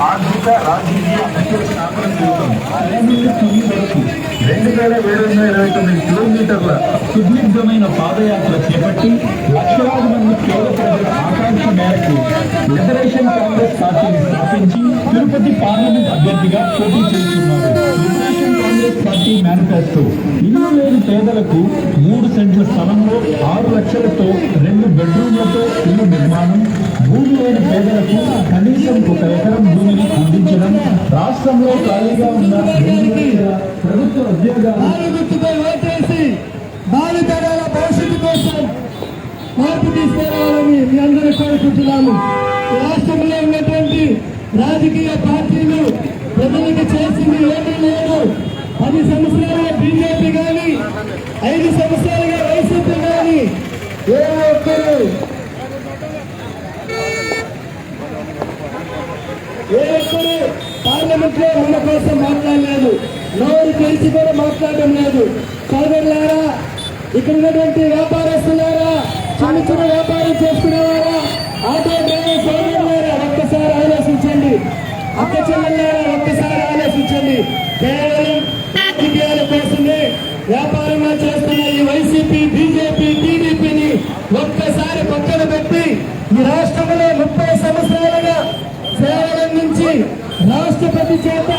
ఆర్థిక రాజకీయ 2729 కిలోమీటర్ల సుదీర్ఘమైన పాదయాత్ర చేపట్టి లక్షలాది మంది పేద ప్రజల ఆకాంక్ష మేరకు లిబరేషన్ కాంగ్రెస్ పార్టీని స్థాపించి తిరుపతి పార్లమెంట్ అభ్యర్థిగా పోటీ చేస్తున్నారు. లిబరేషన్ కాంగ్రెస్ పార్టీ మేనిఫెస్టో ఇల్లు లేని పేదలకు 3 సెంట్ల స్థలంలో 6 లక్షలతో 2 బెడ్రూమ్లతో ఇల్లు నిర్మాణం, భూమి లేని పేదలకు కనీసం 1 ఎకరం భూమిని అందించడం, రాష్ట్రంలో ఖాళీగా ఉన్న ప్రభుత్వ ఉద్యోగాలు బాలితరాల భవిష్యత్తు కోసం మార్పు తీసుకురావాలని మీ అందరూ కోరుకుంటున్నాము. రాష్ట్రంలో ఉన్నటువంటి రాజకీయ పార్టీలు ప్రజలకు చేసింది ఏమీ లేదు. 10 సంవత్సరాలుగా బీజేపీ కానీ 5 సంవత్సరాలుగా వైసీపీ కానీ ఏ ఒక్కరు పార్లమెంట్ లో మన కోసం మాట్లాడలేదు. నోరు తెలిసి కూడా మాట్లాడడం లేదు. సోదరులారా, ఇక్కడ ఉన్నటువంటి వ్యాపారస్తులారా, చిన్న చిన్న వ్యాపారం చేసుకునేవారా, ఆటో డ్రైవర్ సోదరులారా, ఒక్కసారి ఆలోచించండి. అక్క చెల్లెలారా, ఒక్కసారి ఆలోచించండి. కేవలం రాజకీయాల కోసమే వ్యాపారంగా చేస్తున్న ఈ వైసీపీ, బీజేపీ, టీడీపీని ఒక్కసారి పక్కన పెట్టి ఈ రాష్ట్రంలో రాష్ట్రపతి చేత